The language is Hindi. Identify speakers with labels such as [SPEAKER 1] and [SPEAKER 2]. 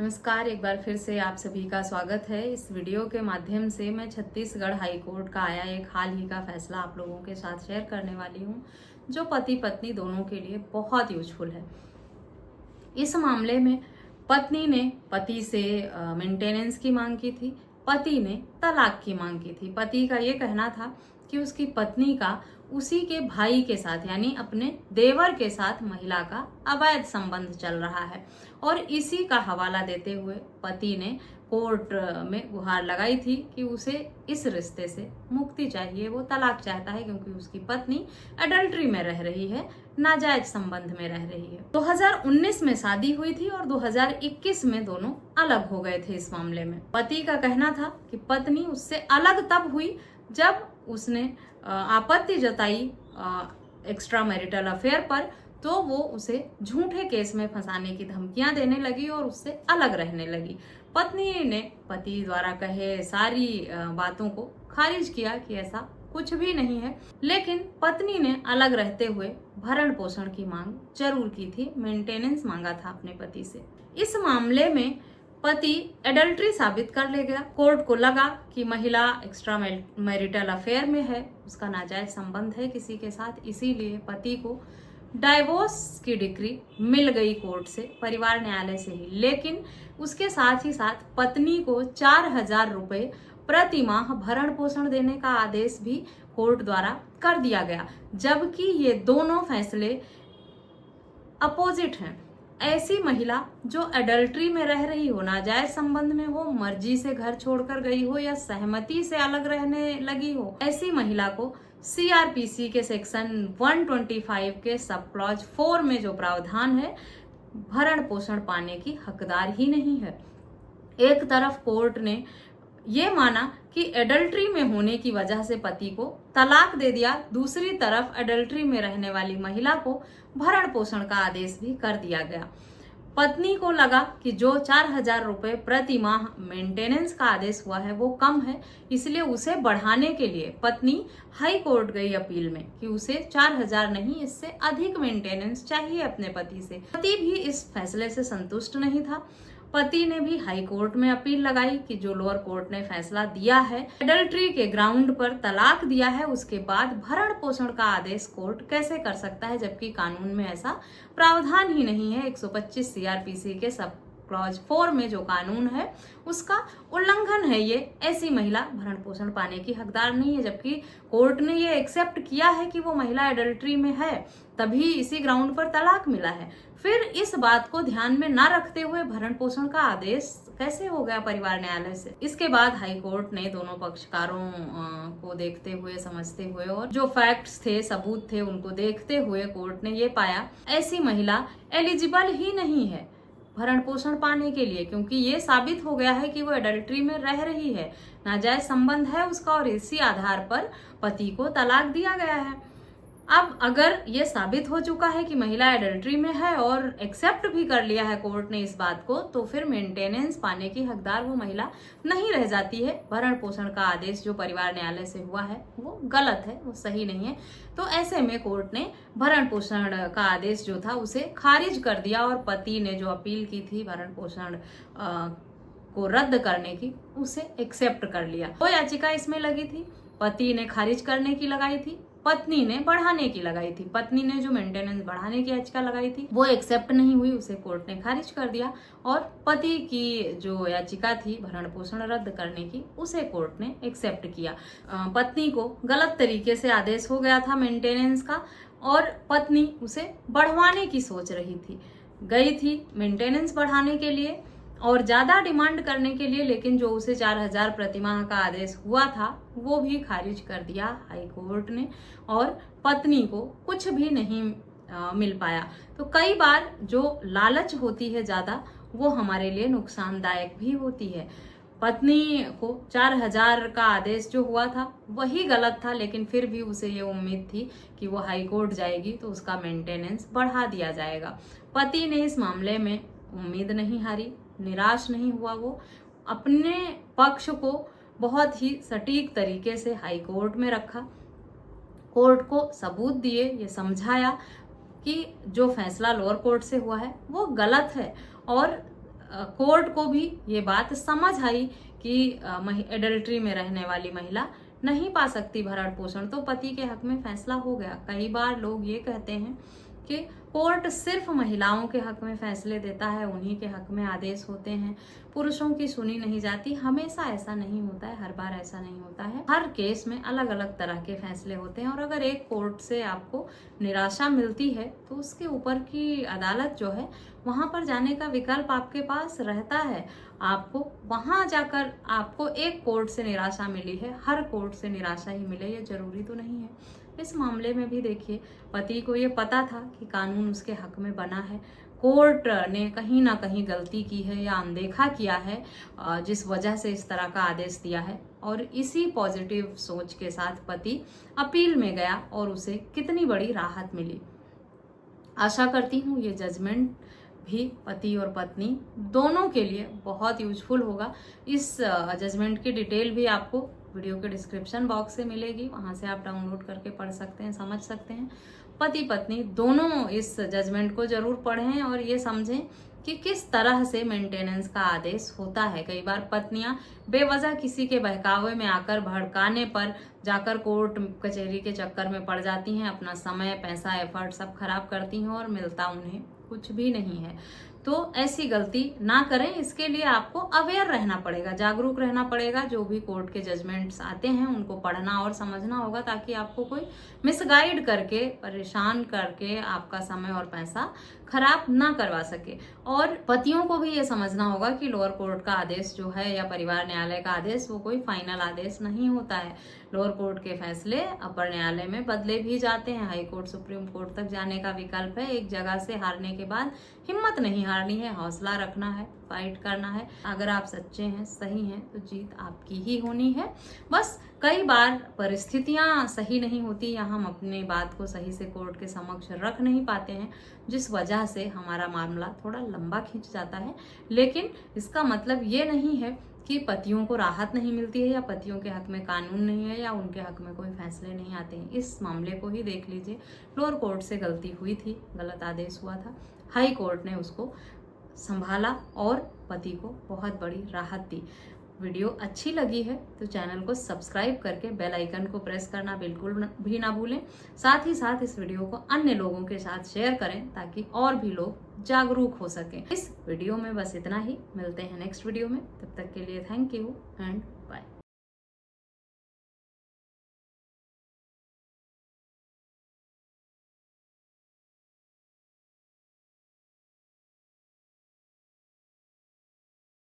[SPEAKER 1] नमस्कार, एक बार फिर से आप सभी का स्वागत है। इस वीडियो के माध्यम से मैं छत्तीसगढ़ हाई कोर्ट का आया एक हाल ही का फैसला आप लोगों के साथ शेयर करने वाली हूं, जो पति पत्नी दोनों के लिए बहुत यूजफुल है। इस मामले में पत्नी ने पति से मेंटेनेंस की मांग की थी, पति ने तलाक की मांग की थी। पति का ये कहना था कि उसकी पत्नी का उसी के भाई के साथ यानी अपने देवर के साथ महिला का अवैध संबंध चल रहा है और इसी का हवाला देते हुए पति ने कोर्ट में गुहार लगाई थी कि उसे इस रिश्ते से मुक्ति चाहिए। वो तलाक चाहता है क्योंकि उसकी पत्नी एडल्ट्री में रह रही है, नाजायज संबंध में रह रही है। 2019 में शादी हुई थी और 2021 में दोनों अलग हो गए थे। इस मामले में पति का कहना था कि पत्नी उससे अलग तब हुई जब उसने आपत्ति जताई एक्स्ट्रा मैरिटल अफेयर पर, तो वो उसे झूठे केस में फंसाने की धमकियां देने लगी और उससे अलग रहने लगी। पत्नी ने पति द्वारा कहे सारी बातों को खारिज किया कि ऐसा कुछ भी नहीं है, लेकिन पत्नी ने अलग रहते हुए भरण पोषण की मांग जरूर की थी, मेंटेनेंस मांगा था अपने पति से। इस मामले में पति एडल्ट्री साबित कर ले गया। कोर्ट को लगा कि महिला एक्स्ट्रा मैरिटल अफेयर में है, उसका नाजायज संबंध है किसी के साथ, इसीलिए पति को डाइवोर्स की डिक्री मिल गई कोर्ट से, परिवार न्यायालय से ही। लेकिन उसके साथ ही साथ पत्नी को 4,000 रुपए प्रति माह भरण पोषण देने का आदेश भी कोर्ट द्वारा कर दिया गया, जबकि ये दोनों फैसले अपोजिट हैं। ऐसी महिला जो एडल्ट्री में रह रही हो, नाजायज संबंध में हो, मर्जी से घर छोड़कर गई हो या सहमति से अलग रहने लगी हो, ऐसी महिला को सीआरपीसी के सेक्शन 125 के सब क्लॉज 4 में जो प्रावधान है, भरण पोषण पाने की हकदार ही नहीं है। एक तरफ कोर्ट ने ये माना कि एडल्ट्री में होने की वजह से पति को तलाक दे दिया, दूसरी तरफ एडल्ट्री में रहने वाली महिला को भरण पोषण का आदेश भी कर दिया गया। पत्नी को लगा कि जो 4,000 रुपए प्रति माह मेंटेनेंस का आदेश हुआ है वो कम है, इसलिए उसे बढ़ाने के लिए पत्नी हाई कोर्ट गई अपील में कि उसे 4,000 नहीं, इससे अधिक मेंटेनेंस चाहिए अपने पति से। पति भी इस फैसले से संतुष्ट नहीं था। पति ने भी हाई कोर्ट में अपील लगाई कि जो लोअर कोर्ट ने फैसला दिया है, एडल्ट्री के ग्राउंड पर तलाक दिया है, उसके बाद भरण पोषण का आदेश कोर्ट कैसे कर सकता है, जबकि कानून में ऐसा प्रावधान ही नहीं है। 125 सीआरपीसी के सब क्लॉज 4 में जो कानून है उसका उल्लंघन है ये। ऐसी महिला भरण पोषण पाने की हकदार नहीं है, जबकि कोर्ट ने ये एक्सेप्ट किया है कि वो महिला एडल्ट्री में है, तभी इसी ग्राउंड पर तलाक मिला है। फिर इस बात को ध्यान में ना रखते हुए भरण पोषण का आदेश कैसे हो गया परिवार न्यायालय से। इसके बाद हाई कोर्ट ने दोनों पक्षकारों को देखते हुए, समझते हुए और जो फैक्ट्स थे, सबूत थे, उनको देखते हुए कोर्ट ने ये पाया ऐसी महिला एलिजिबल ही नहीं है भरण पोषण पाने के लिए, क्योंकि ये साबित हो गया है कि वो एडल्ट्री में रह रही है, नाजायज संबंध है उसका और इसी आधार पर पति को तलाक दिया गया है। अब अगर ये साबित हो चुका है कि महिला एडल्ट्री में है और एक्सेप्ट भी कर लिया है कोर्ट ने इस बात को, तो फिर मेंटेनेंस पाने की हकदार वो महिला नहीं रह जाती है। भरण पोषण का आदेश जो परिवार न्यायालय से हुआ है वो गलत है, वो सही नहीं है। तो ऐसे में कोर्ट ने भरण पोषण का आदेश जो था उसे खारिज कर दिया और पति ने जो अपील की थी भरण पोषण को रद्द करने की, उसे एक्सेप्ट कर लिया। वो याचिका इसमें लगी थी, पति ने खारिज करने की लगाई थी, पत्नी ने बढ़ाने की लगाई थी। पत्नी ने जो मेंटेनेंस बढ़ाने की याचिका लगाई थी वो एक्सेप्ट नहीं हुई, उसे कोर्ट ने खारिज कर दिया और पति की जो याचिका थी भरण पोषण रद्द करने की, उसे कोर्ट ने एक्सेप्ट किया। पत्नी को गलत तरीके से आदेश हो गया था मेंटेनेंस का और पत्नी उसे बढ़वाने की सोच रही थी, गई थी मेंटेनेंस बढ़ाने के लिए और ज्यादा डिमांड करने के लिए, लेकिन जो उसे 4,000 प्रतिमाह का आदेश हुआ था वो भी खारिज कर दिया हाई कोर्ट ने और पत्नी को कुछ भी नहीं मिल पाया। तो कई बार जो लालच होती है ज्यादा, वो हमारे लिए नुकसानदायक भी होती है। पत्नी को 4,000 का आदेश जो हुआ था वही गलत था, लेकिन फिर भी उसे ये उम्मीद थी कि वो हाई कोर्ट जाएगी तो उसका मेंटेनेंस बढ़ा दिया जाएगा। पति ने इस मामले में उम्मीद नहीं हारी, निराश नहीं हुआ, वो अपने पक्ष को बहुत ही सटीक तरीके से हाई कोर्ट में रखा, कोर्ट को सबूत दिए, ये समझाया कि जो फैसला लोअर कोर्ट से हुआ है वो गलत है और कोर्ट को भी ये बात समझ आई कि एडल्ट्री में रहने वाली महिला नहीं पा सकती भरण पोषण, तो पति के हक में फैसला हो गया। कई बार लोग ये कहते हैं कि कोर्ट सिर्फ महिलाओं के हक में फैसले देता है, उन्हीं के हक में आदेश होते हैं, पुरुषों की सुनी नहीं जाती। हमेशा ऐसा नहीं होता है, हर बार ऐसा नहीं होता है। हर केस में अलग अलग तरह के फैसले होते हैं, और अगर एक कोर्ट से आपको निराशा मिलती है तो उसके ऊपर की अदालत जो है वहां पर जाने का विकल्प आपके पास रहता है। आपको वहां जाकर, आपको एक कोर्ट से निराशा मिली है, हर कोर्ट से निराशा ही मिले ये जरूरी तो नहीं है। इस मामले में भी देखिए, पति को ये पता था कि कानून उसके हक में बना है, कोर्ट ने कहीं ना कहीं गलती की है या अनदेखा किया है जिस वजह से इस तरह का आदेश दिया है, और इसी पॉजिटिव सोच के साथ पति अपील में गया और उसे कितनी बड़ी राहत मिली। आशा करती हूँ ये जजमेंट भी पति और पत्नी दोनों के लिए बहुत यूजफुल होगा। इस जजमेंट की डिटेल भी आपको वीडियो के डिस्क्रिप्शन बॉक्स से मिलेगी, वहां से आप डाउनलोड करके पढ़ सकते हैं, समझ सकते हैं। पति पत्नी दोनों इस जजमेंट को जरूर पढ़ें और ये समझें कि किस तरह से मेंटेनेंस का आदेश होता है। कई बार पत्नियां बेवजह किसी के बहकावे में आकर, भड़काने पर जाकर कोर्ट कचहरी के चक्कर में पड़ जाती हैं, अपना समय, पैसा, एफर्ट सब खराब करती हैं और मिलता उन्हें कुछ भी नहीं है। तो ऐसी गलती ना करें, इसके लिए आपको अवेयर रहना पड़ेगा, जागरूक रहना पड़ेगा। जो भी कोर्ट के जजमेंट्स आते हैं उनको पढ़ना और समझना होगा, ताकि आपको कोई मिसगाइड करके, परेशान करके आपका समय और पैसा खराब ना करवा सके। और पतियों को भी ये समझना होगा कि लोअर कोर्ट का आदेश जो है या परिवार न्यायालय का आदेश वो कोई फाइनल आदेश नहीं होता है। लोअर कोर्ट के फैसले अपर न्यायालय में बदले भी जाते हैं। हाई कोर्ट, सुप्रीम कोर्ट तक जाने का विकल्प है। एक जगह से हारने के बाद हिम्मत नहीं हारनी है, हौसला रखना है, फाइट करना है। अगर आप सच्चे हैं, सही हैं, तो जीत आपकी ही होनी है। बस कई बार परिस्थितियां सही नहीं होती या हम अपनी बात को सही से कोर्ट के समक्ष रख नहीं पाते हैं, जिस वजह से हमारा मामला थोड़ा लंबा खिंच जाता है। लेकिन इसका मतलब ये नहीं है कि पतियों को राहत नहीं मिलती है या पतियों के हक में कानून नहीं है या उनके हक में कोई फैसले नहीं आते हैं। इस मामले को ही देख लीजिए, लोअर कोर्ट से गलती हुई थी, गलत आदेश हुआ था, हाई कोर्ट ने उसको संभाला और पति को बहुत बड़ी राहत दी। वीडियो अच्छी लगी है तो चैनल को सब्सक्राइब करके बेल आइकन को प्रेस करना बिल्कुल भी ना भूलें। साथ ही साथ इस वीडियो को अन्य लोगों के साथ शेयर करें ताकि और भी लोग जागरूक हो सकें। इस वीडियो में बस इतना ही, मिलते हैं नेक्स्ट वीडियो में। तब तक के लिए थैंक यू एंड बाय।